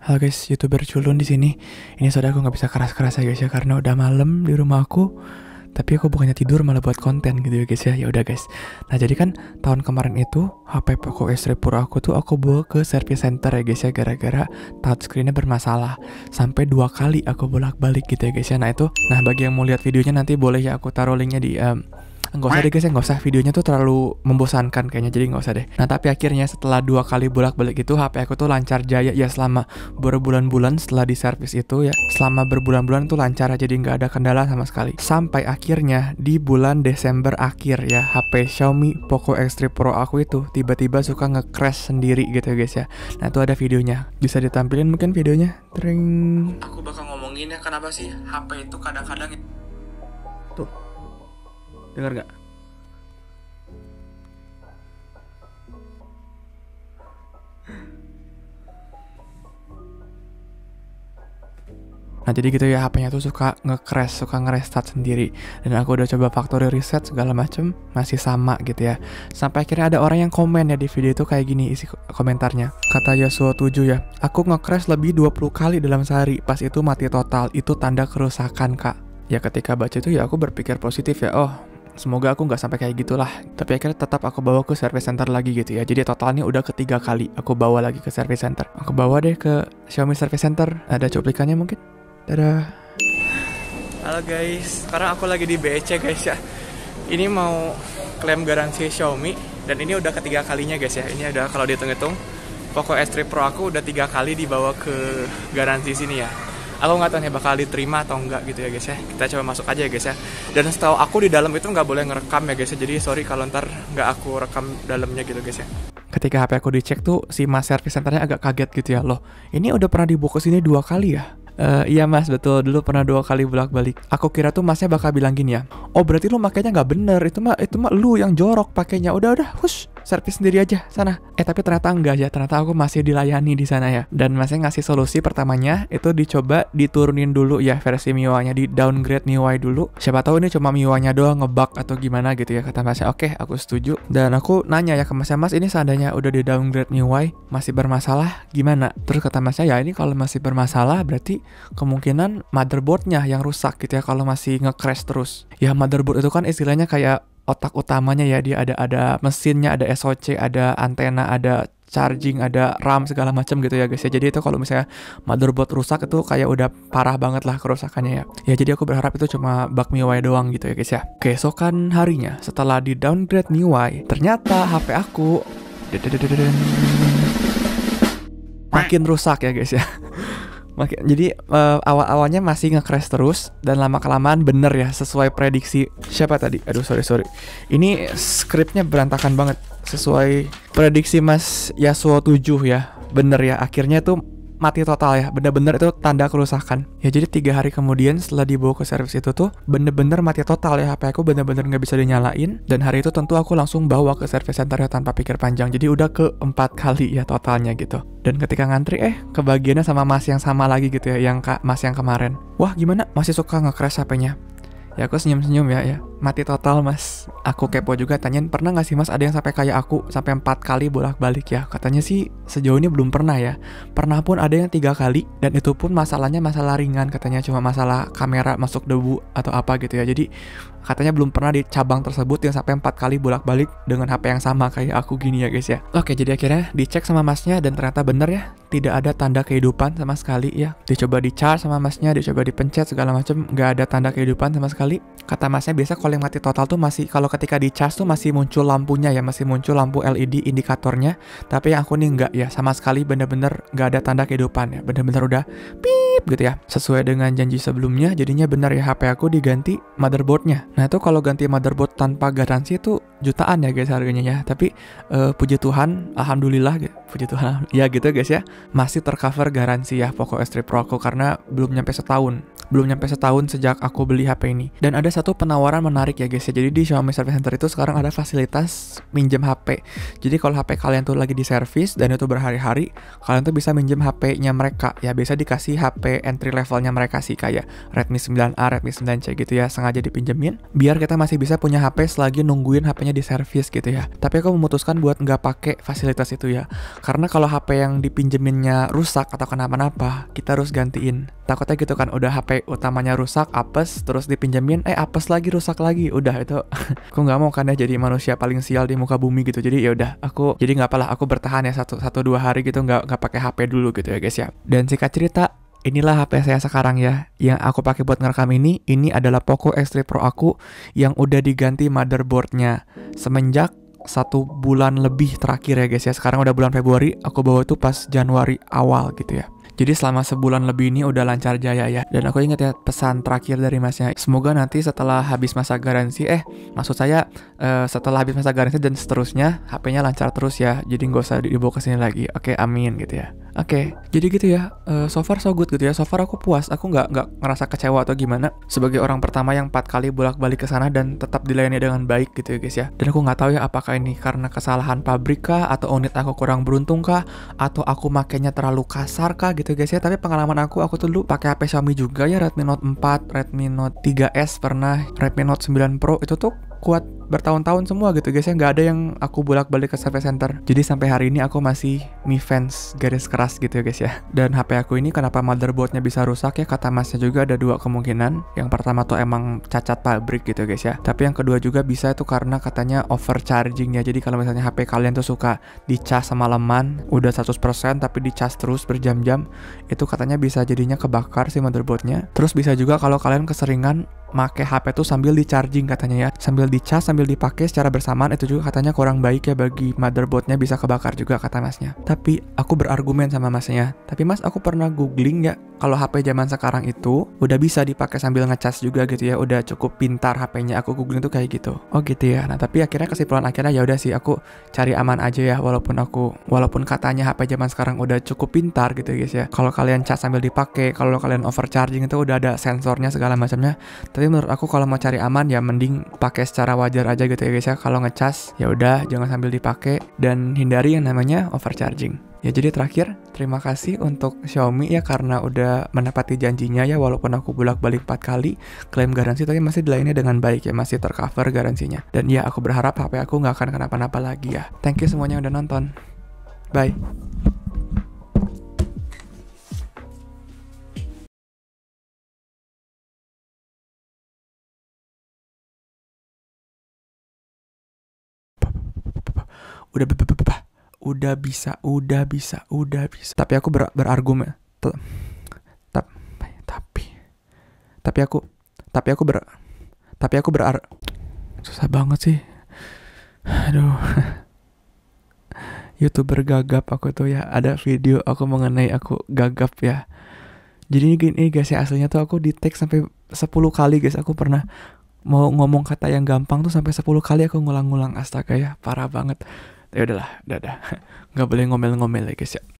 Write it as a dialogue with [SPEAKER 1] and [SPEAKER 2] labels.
[SPEAKER 1] Halo guys, YouTuber culun di sini. Ini saudara aku nggak bisa keras-keras ya guys ya, karena udah malam di rumah aku. Tapi aku bukannya tidur malah buat konten gitu ya guys ya. Ya udah guys. Nah jadi kan tahun kemarin itu HP Poco X3 Pro aku tuh aku bawa ke service center ya guys ya, gara-gara touchscreennya bermasalah. Sampai 2 kali aku bolak-balik gitu ya guys ya. Nah itu, bagi yang mau lihat videonya nanti boleh ya aku taruh linknya di nggak usah deh guys ya, nggak usah, videonya tuh terlalu membosankan kayaknya, jadi nggak usah deh. Nah tapi akhirnya setelah 2 kali bolak-balik itu HP aku tuh lancar jaya ya selama berbulan-bulan setelah di servis itu ya. Selama berbulan-bulan tuh lancar, jadi nggak ada kendala sama sekali. Sampai akhirnya di bulan Desember akhir ya, HP Xiaomi Poco X3 Pro aku itu tiba-tiba suka nge-crash sendiri gitu ya guys ya. Nah itu ada videonya, bisa ditampilin mungkin videonya. Tring. Aku bakal ngomongin ya kenapa sih HP itu kadang-kadang tuh. Dengar nggak? Nah jadi gitu ya, HP-nya tuh suka nge-crash, suka nge-restart sendiri. Dan aku udah coba factory reset segala macem, masih sama gitu ya. Sampai akhirnya ada orang yang komen ya di video itu kayak gini isi komentarnya. Kata Yasuo7 ya, aku nge-crash lebih 20 kali dalam sehari, pas itu mati total, itu tanda kerusakan kak. Ya ketika baca itu ya aku berpikir positif ya, oh semoga aku nggak sampai kayak gitulah. Tapi akhirnya tetap aku bawa ke service center lagi gitu ya. Jadi totalnya udah ketiga kali aku bawa lagi ke service center. Aku bawa deh ke Xiaomi service center. Ada cuplikannya mungkin. Dadah. Halo guys, sekarang aku lagi di BEC guys ya. Ini mau klaim garansi Xiaomi dan ini udah ketiga kalinya guys ya. Ini udah kalau dihitung-hitung Poco X3 Pro aku udah 3 kali dibawa ke garansi sini ya. Aku nggak tahu nih bakal diterima atau enggak gitu ya guys ya. Kita coba masuk aja ya guys ya. Dan setahu aku di dalam itu nggak boleh ngerekam ya guys ya. Jadi sorry kalau ntar nggak aku rekam dalamnya gitu guys ya. Ketika HP aku dicek tuh si mas service centernya agak kaget gitu ya. Loh ini udah pernah dibawa ke sini 2 kali ya? Iya mas, betul, dulu pernah 2 kali bolak-balik. Aku kira tuh masnya bakal bilang gini ya, oh berarti lu makanya nggak bener, itu mah lu yang jorok pakainya. Udah hush, servis sendiri aja sana. Tapi ternyata enggak ya, ternyata aku masih dilayani di sana ya. Dan masnya ngasih solusi pertamanya itu dicoba diturunin dulu ya versi MIUI-nya, di downgrade MIUI dulu. Siapa tahu ini cuma MIUI-nya doang ngebug atau gimana gitu ya, kata masnya. Oke, aku setuju. Dan aku nanya ya ke masnya, mas ini seandainya udah di downgrade MIUI masih bermasalah gimana? Terus kata masnya ya ini kalau masih bermasalah berarti kemungkinan motherboardnya yang rusak gitu ya kalau masih nge-crash terus. Ya motherboard itu kan istilahnya kayak otak utamanya ya, dia ada mesinnya, ada SoC, ada antena, ada charging, ada RAM segala macam gitu ya guys ya. Jadi itu kalau misalnya motherboard rusak itu kayak udah parah banget lah kerusakannya ya. Ya jadi aku berharap itu cuma bug MIUI doang gitu ya guys ya. Keesokan harinya setelah di downgrade MIUI, ternyata HP aku makin rusak ya guys ya. Jadi awal-awalnya masih nge-crash terus dan lama-kelamaan bener ya sesuai prediksi siapa tadi? Aduh sorry. Ini skripnya berantakan banget. Sesuai prediksi Mas Yasuo7 ya. Bener ya, akhirnya tuh mati total ya, bener-bener itu tanda kerusakan ya. Jadi 3 hari kemudian setelah dibawa ke servis itu tuh bener-bener mati total ya, HP aku bener-bener nggak bisa dinyalain. Dan hari itu tentu aku langsung bawa ke service center ya tanpa pikir panjang. Jadi udah ke 4 kali ya totalnya gitu. Dan ketika ngantri kebagiannya sama mas yang sama lagi gitu ya, yang mas yang kemarin. Wah gimana, masih suka nge-crash HP-nya? Ya aku senyum-senyum ya, mati total mas. Aku kepo juga, tanyain pernah gak sih mas ada yang sampai kayak aku sampai 4 kali bolak-balik ya. Katanya sih sejauh ini belum pernah ya. Pernah pun ada yang 3 kali, dan itu pun masalahnya masalah ringan, katanya cuma masalah kamera masuk debu atau apa gitu ya. Jadi katanya belum pernah di cabang tersebut yang sampai 4 kali bolak-balik dengan HP yang sama kayak aku gini ya guys ya. Oke, jadi akhirnya dicek sama masnya dan ternyata bener ya, tidak ada tanda kehidupan sama sekali ya. Dicoba di-charge sama masnya, dicoba dipencet segala macem, nggak ada tanda kehidupan sama sekali. Kata masnya biasa kalau yang mati total tuh masih, kalau ketika di-charge tuh masih muncul lampunya ya, masih muncul lampu LED indikatornya. Tapi yang aku nih nggak ya, sama sekali bener-bener nggak ada tanda kehidupan ya, bener-bener udah pip gitu ya. Sesuai dengan janji sebelumnya, jadinya bener ya HP aku diganti motherboardnya. Nah itu kalau ganti motherboard tanpa garansi itu jutaan ya guys harganya ya. Tapi puji Tuhan, alhamdulillah puji Tuhan ya gitu guys ya, masih tercover garansi ya Poco X3 Pro aku, karena belum nyampe setahun sejak aku beli HP ini. Dan ada satu penawaran menarik ya guys ya. Jadi di Xiaomi Service Center itu sekarang ada fasilitas minjem HP. Jadi kalau HP kalian tuh lagi di servis dan itu berhari-hari, kalian tuh bisa minjem HP-nya mereka ya. Biasa dikasih HP entry levelnya mereka sih, kayak Redmi 9A, Redmi 9C gitu ya, sengaja dipinjemin biar kita masih bisa punya HP selagi nungguin HP-nya di servis gitu ya. Tapi aku memutuskan buat nggak pakai fasilitas itu ya, karena kalau HP yang dipinjemin adminnya rusak atau kenapa-napa, kita harus gantiin. Takutnya gitu kan, udah HP utamanya rusak, apes, terus dipinjemin, apes lagi, rusak lagi, udah itu. Aku nggak mau kan ya jadi manusia paling sial di muka bumi gitu. Jadi ya udah, aku jadi nggak apalah, aku bertahan ya satu dua hari gitu, nggak pakai HP dulu gitu ya guys ya. Dan singkat cerita, inilah HP saya sekarang ya, yang aku pakai buat ngerekam ini. Ini adalah Poco X3 Pro aku yang udah diganti motherboardnya semenjak 1 bulan lebih terakhir ya guys ya. Sekarang udah bulan Februari, aku bawa itu pas Januari awal gitu ya. Jadi selama sebulan lebih ini udah lancar jaya ya. Dan aku ingat ya pesan terakhir dari masnya, semoga nanti setelah habis masa garansi, maksud saya setelah habis masa garansi dan seterusnya, HP-nya lancar terus ya. Jadi nggak usah dibawa ke sini lagi. Oke, amin gitu ya. Oke, jadi gitu ya. So far so good gitu ya. So far aku puas. Aku nggak ngerasa kecewa atau gimana. Sebagai orang pertama yang 4 kali bolak-balik ke sana dan tetap dilayani dengan baik gitu ya guys ya. Dan aku nggak tahu ya apakah ini karena kesalahan pabrik kah, atau unit aku kurang beruntung kah, atau aku makainya terlalu kasar kah gitu guys ya. Tapi pengalaman aku tuh dulu pakai HP Xiaomi juga ya, Redmi Note 4, Redmi Note 3S pernah, Redmi Note 9 Pro, itu tuh kuat bertahun-tahun semua gitu guys ya, nggak ada yang aku bolak-balik ke service center. Jadi sampai hari ini aku masih Mi fans garis keras gitu ya guys ya. Dan HP aku ini kenapa motherboardnya bisa rusak ya, kata masnya juga ada 2 kemungkinan. Yang pertama tuh emang cacat pabrik gitu guys ya, tapi yang kedua juga bisa itu karena katanya overcharging ya. Jadi kalau misalnya HP kalian tuh suka dicas semalaman, udah 100% tapi dicas terus berjam-jam, itu katanya bisa jadinya kebakar si motherboardnya. Terus bisa juga kalau kalian keseringan make HP tuh sambil di charging katanya ya, sambil dicas sambil dipakai secara bersamaan, itu juga katanya kurang baik ya bagi motherboardnya, bisa kebakar juga kata masnya. Tapi aku berargumen sama masnya, tapi mas aku pernah googling ya, kalau HP zaman sekarang itu udah bisa dipakai sambil ngecas juga gitu ya, udah cukup pintar HP-nya. Aku googling tuh kayak gitu. Oh gitu ya. Nah tapi akhirnya kesimpulan akhirnya ya udah sih, aku cari aman aja ya, walaupun katanya HP zaman sekarang udah cukup pintar gitu guys ya. Kalau kalian cas sambil dipakai, kalau kalian overcharging itu udah ada sensornya segala macamnya. Tapi menurut aku kalau mau cari aman ya mending pakai secara wajar aja gitu ya guys ya. Kalau ngecas ya udah jangan sambil dipakai dan hindari yang namanya overcharging. Ya jadi terakhir, terima kasih untuk Xiaomi ya karena udah menepati janjinya ya, walaupun aku bolak-balik 4 kali klaim garansi tapi masih dilayani dengan baik ya, masih tercover garansinya. Dan ya aku berharap HP aku nggak akan kenapa-napa lagi ya. Thank you semuanya yang udah nonton. Bye. Udah bisa. Tapi aku berargumen. Tapi aku susah banget sih. Aduh. YouTuber gagap aku tuh ya, ada video aku mengenai aku gagap ya. Jadi gini guys ya, aslinya tuh aku di tag sampai 10 kali guys. Aku pernah mau ngomong kata yang gampang tuh sampai 10 kali aku ngulang-ngulang, astaga ya, parah banget. Ya udahlah, dadah. Nggak boleh ngomel-ngomel ya guys ya.